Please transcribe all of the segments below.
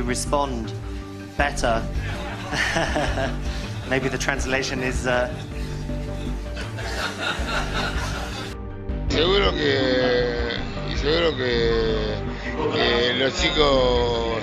respond better. Maybe the translation is seguro que los chicos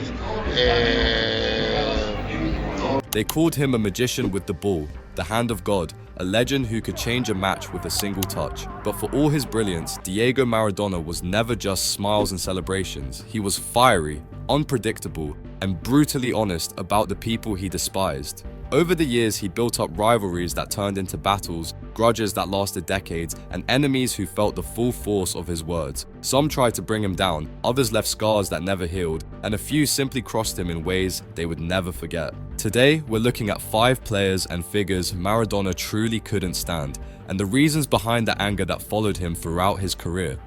They called him a magician with the ball, the hand of God, a legend who could change a match with a single touch. But for all his brilliance, Diego Maradona was never just smiles and celebrations. He was fiery, unpredictable, and brutally honest about the people he despised. Over the years, he built up rivalries that turned into battles, grudges that lasted decades, and enemies who felt the full force of his words. Some tried to bring him down, others left scars that never healed, and a few simply crossed him in ways they would never forget. Today, we're looking at 5 players and figures Maradona truly couldn't stand, and the reasons behind the anger that followed him throughout his career.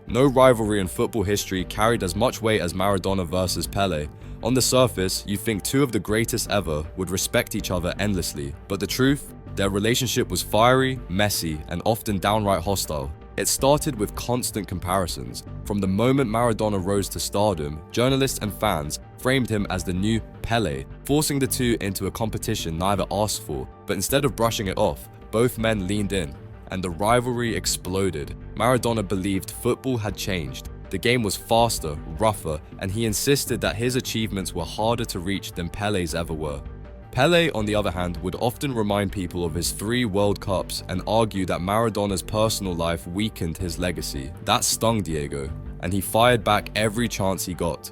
No rivalry in football history carried as much weight as Maradona versus Pele. On the surface, you'd think 2 of the greatest ever would respect each other endlessly, but the truth? Their relationship was fiery, messy, and often downright hostile. It started with constant comparisons. From the moment Maradona rose to stardom, journalists and fans framed him as the new Pele, forcing the two into a competition neither asked for, but instead of brushing it off, both men leaned in, and the rivalry exploded. Maradona believed football had changed. The game was faster, rougher, and he insisted that his achievements were harder to reach than Pele's ever were. Pele, on the other hand, would often remind people of his 3 World Cups and argue that Maradona's personal life weakened his legacy. That stung Diego, and he fired back every chance he got.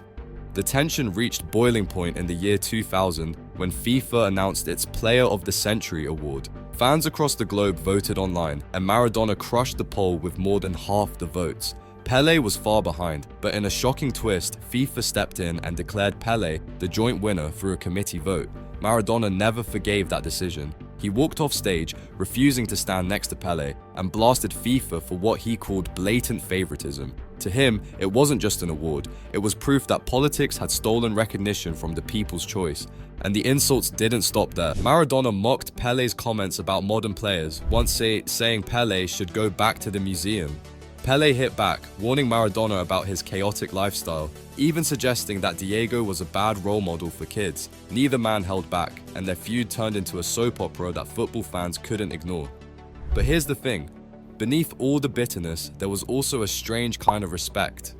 The tension reached boiling point in the year 2000 when FIFA announced its Player of the Century award. Fans across the globe voted online, and Maradona crushed the poll with more than half the votes. Pele was far behind, but in a shocking twist, FIFA stepped in and declared Pele the joint winner through a committee vote. Maradona never forgave that decision. He walked off stage, refusing to stand next to Pele, and blasted FIFA for what he called blatant favoritism. To him, it wasn't just an award, it was proof that politics had stolen recognition from the people's choice. And the insults didn't stop there. Maradona mocked Pele's comments about modern players, once saying Pele should go back to the museum. Pele hit back, warning Maradona about his chaotic lifestyle, even suggesting that Diego was a bad role model for kids. Neither man held back, and their feud turned into a soap opera that football fans couldn't ignore. But here's the thing, beneath all the bitterness, there was also a strange kind of respect.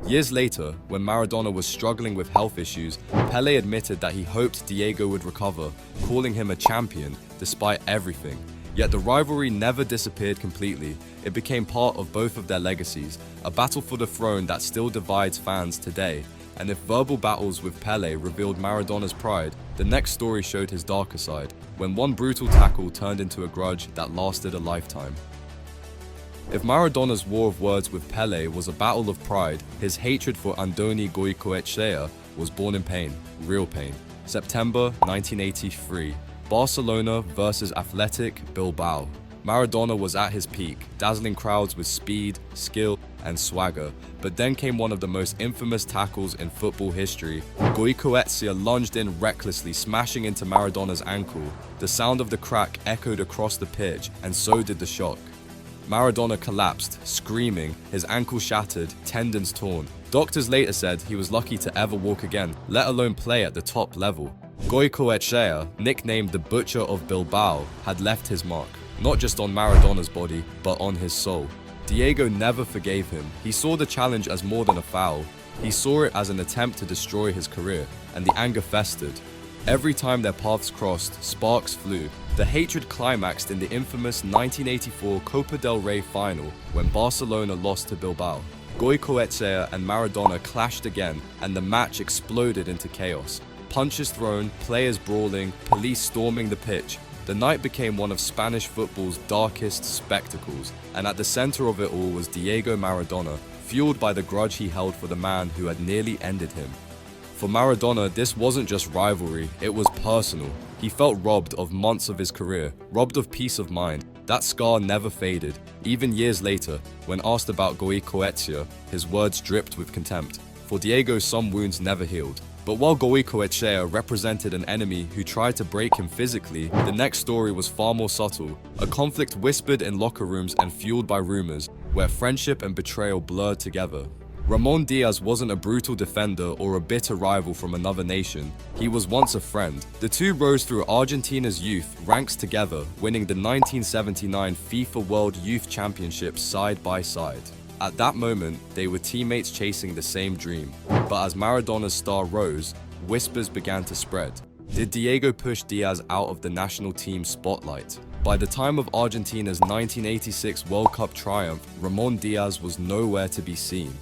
Years later, when Maradona was struggling with health issues, Pele admitted that he hoped Diego would recover, calling him a champion despite everything. Yet the rivalry never disappeared completely. It became part of both of their legacies, a battle for the throne that still divides fans today. And if verbal battles with Pele revealed Maradona's pride, the next story showed his darker side, when one brutal tackle turned into a grudge that lasted a lifetime. If Maradona's war of words with Pele was a battle of pride, his hatred for Andoni Goicoechea was born in pain, real pain. September 1983. Barcelona versus Athletic Bilbao. Maradona was at his peak, dazzling crowds with speed, skill, and swagger. But then came one of the most infamous tackles in football history. Goicoechea lunged in recklessly, smashing into Maradona's ankle. The sound of the crack echoed across the pitch, and so did the shock. Maradona collapsed, screaming, his ankle shattered, tendons torn. Doctors later said he was lucky to ever walk again, let alone play at the top level. Goicoechea, nicknamed the Butcher of Bilbao, had left his mark, not just on Maradona's body, but on his soul. Diego never forgave him. He saw the challenge as more than a foul. He saw it as an attempt to destroy his career, and the anger festered. Every time their paths crossed, sparks flew. The hatred climaxed in the infamous 1984 Copa del Rey final when Barcelona lost to Bilbao. Goicoechea and Maradona clashed again, and the match exploded into chaos. Punches thrown, players brawling, police storming the pitch. The night became one of Spanish football's darkest spectacles, and at the center of it all was Diego Maradona, fueled by the grudge he held for the man who had nearly ended him. For Maradona, this wasn't just rivalry, it was personal. He felt robbed of months of his career, robbed of peace of mind. That scar never faded. Even years later, when asked about Goicoechea, his words dripped with contempt. For Diego, some wounds never healed. But while Goicoechea represented an enemy who tried to break him physically, the next story was far more subtle. A conflict whispered in locker rooms and fueled by rumors, where friendship and betrayal blurred together. Ramon Diaz wasn't a brutal defender or a bitter rival from another nation. He was once a friend. The two rose through Argentina's youth ranks together, winning the 1979 FIFA World Youth Championships side by side. At that moment, they were teammates chasing the same dream. But as Maradona's star rose, whispers began to spread. Did Diego push Diaz out of the national team spotlight? By the time of Argentina's 1986 World Cup triumph, Ramon Diaz was nowhere to be seen.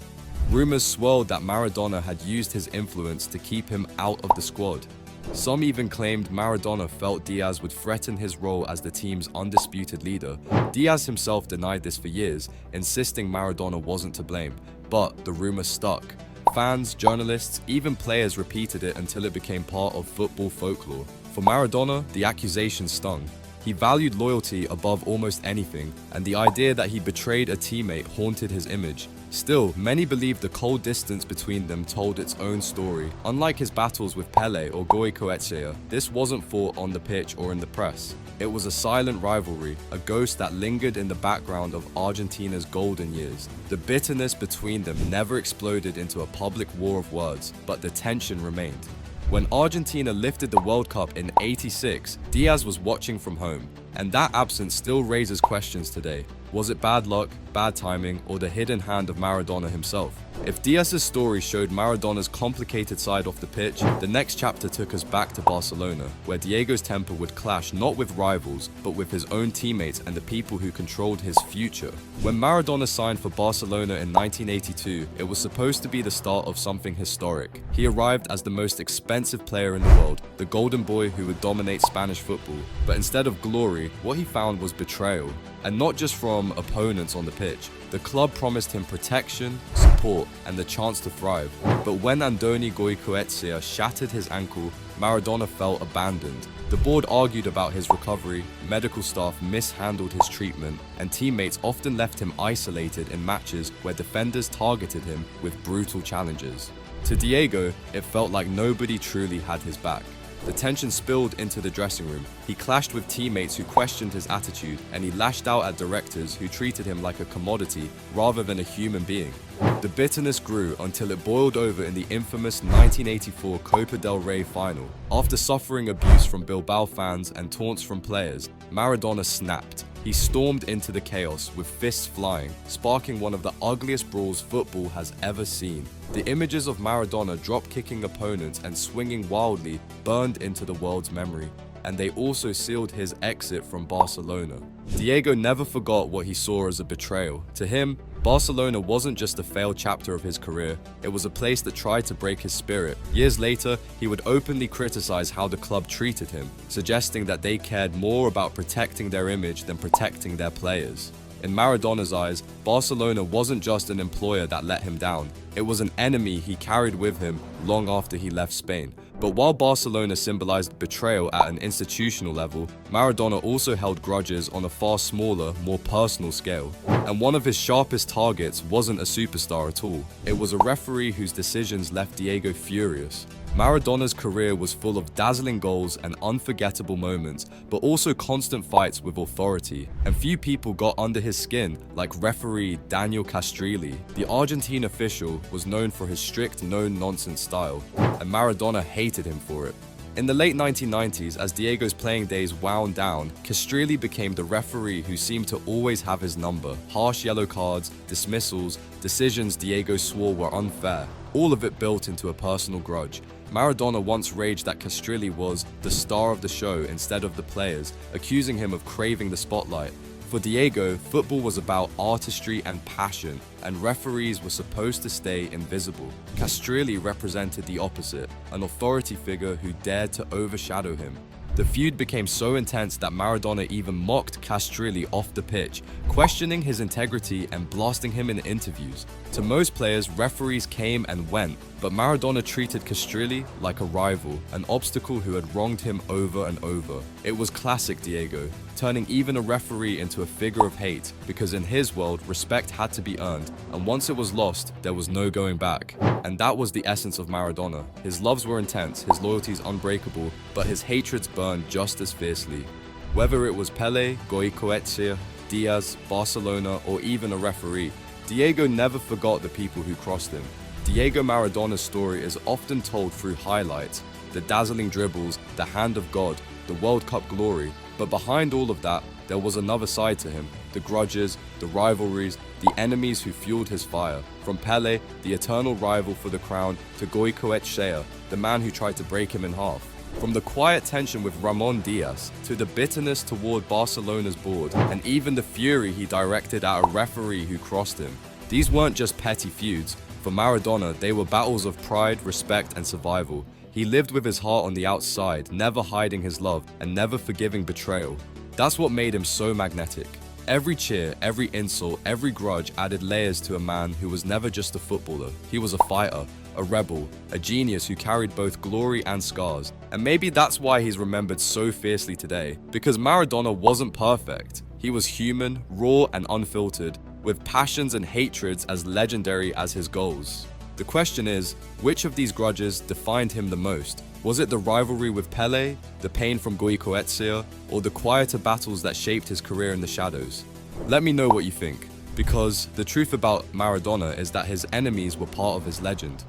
Rumors swirled that Maradona had used his influence to keep him out of the squad. Some even claimed Maradona felt Diaz would threaten his role as the team's undisputed leader. Diaz himself denied this for years, insisting Maradona wasn't to blame, but the rumor stuck. Fans, journalists, even players repeated it until it became part of football folklore. For Maradona, the accusation stung. He valued loyalty above almost anything, and the idea that he betrayed a teammate haunted his image. Still, many believed the cold distance between them told its own story. Unlike his battles with Pele or Goicoechea, this wasn't fought on the pitch or in the press. It was a silent rivalry, a ghost that lingered in the background of Argentina's golden years. The bitterness between them never exploded into a public war of words, but the tension remained. When Argentina lifted the World Cup in '86, Diaz was watching from home, and that absence still raises questions today. Was it bad luck, bad timing, or the hidden hand of Maradona himself? If Diaz's story showed Maradona's complicated side off the pitch, the next chapter took us back to Barcelona, where Diego's temper would clash not with rivals, but with his own teammates and the people who controlled his future. When Maradona signed for Barcelona in 1982, it was supposed to be the start of something historic. He arrived as the most expensive player in the world, the golden boy who would dominate Spanish football. But instead of glory, what he found was betrayal. And not just from opponents on the pitch. The club promised him protection, support, and the chance to thrive. But when Andoni Goicoechea shattered his ankle, Maradona felt abandoned. The board argued about his recovery, medical staff mishandled his treatment, and teammates often left him isolated in matches where defenders targeted him with brutal challenges. To Diego, it felt like nobody truly had his back. The tension spilled into the dressing room. He clashed with teammates who questioned his attitude, and he lashed out at directors who treated him like a commodity rather than a human being. The bitterness grew until it boiled over in the infamous 1984 Copa del Rey final. After suffering abuse from Bilbao fans and taunts from players, Maradona snapped. He stormed into the chaos with fists flying, sparking one of the ugliest brawls football has ever seen. The images of Maradona drop-kicking opponents and swinging wildly burned into the world's memory, and they also sealed his exit from Barcelona. Diego never forgot what he saw as a betrayal. To him, Barcelona wasn't just a failed chapter of his career, it was a place that tried to break his spirit. Years later, he would openly criticize how the club treated him, suggesting that they cared more about protecting their image than protecting their players. In Maradona's eyes, Barcelona wasn't just an employer that let him down, it was an enemy he carried with him long after he left Spain. But while Barcelona symbolized betrayal at an institutional level, Maradona also held grudges on a far smaller, more personal scale. And one of his sharpest targets wasn't a superstar at all. It was a referee whose decisions left Diego furious. Maradona's career was full of dazzling goals and unforgettable moments, but also constant fights with authority. And few people got under his skin, like referee Daniel Castrilli. The Argentine official was known for his strict, no-nonsense style, and Maradona hated him for it. In the late 1990s, as Diego's playing days wound down, Castrilli became the referee who seemed to always have his number. Harsh yellow cards, dismissals, decisions Diego swore were unfair, all of it built into a personal grudge. Maradona once raged that Castrilli was the star of the show instead of the players, accusing him of craving the spotlight. For Diego, football was about artistry and passion, and referees were supposed to stay invisible. Castrilli represented the opposite, an authority figure who dared to overshadow him. The feud became so intense that Maradona even mocked Castrilli off the pitch, questioning his integrity and blasting him in interviews. To most players, referees came and went, but Maradona treated Castrilli like a rival, an obstacle who had wronged him over and over. It was classic Diego, turning even a referee into a figure of hate, because in his world, respect had to be earned, and once it was lost, there was no going back. And that was the essence of Maradona. His loves were intense, his loyalties unbreakable, but his hatreds burned just as fiercely. Whether it was Pele, Goicoechea, Diaz, Barcelona, or even a referee, Diego never forgot the people who crossed him. Diego Maradona's story is often told through highlights, the dazzling dribbles, the hand of God, the World Cup glory, but behind all of that, there was another side to him, the grudges, the rivalries, the enemies who fueled his fire. From Pele, the eternal rival for the crown, to Goicoechea, the man who tried to break him in half. From the quiet tension with Ramon Diaz, to the bitterness toward Barcelona's board, and even the fury he directed at a referee who crossed him. These weren't just petty feuds. For Maradona, they were battles of pride, respect, and survival. He lived with his heart on the outside, never hiding his love, and never forgiving betrayal. That's what made him so magnetic. Every cheer, every insult, every grudge added layers to a man who was never just a footballer. He was a fighter, a rebel, a genius who carried both glory and scars. And maybe that's why he's remembered so fiercely today, because Maradona wasn't perfect. He was human, raw, and unfiltered, with passions and hatreds as legendary as his goals. The question is, which of these grudges defined him the most? Was it the rivalry with Pele, the pain from Goicoechea, or the quieter battles that shaped his career in the shadows? Let me know what you think, because the truth about Maradona is that his enemies were part of his legend.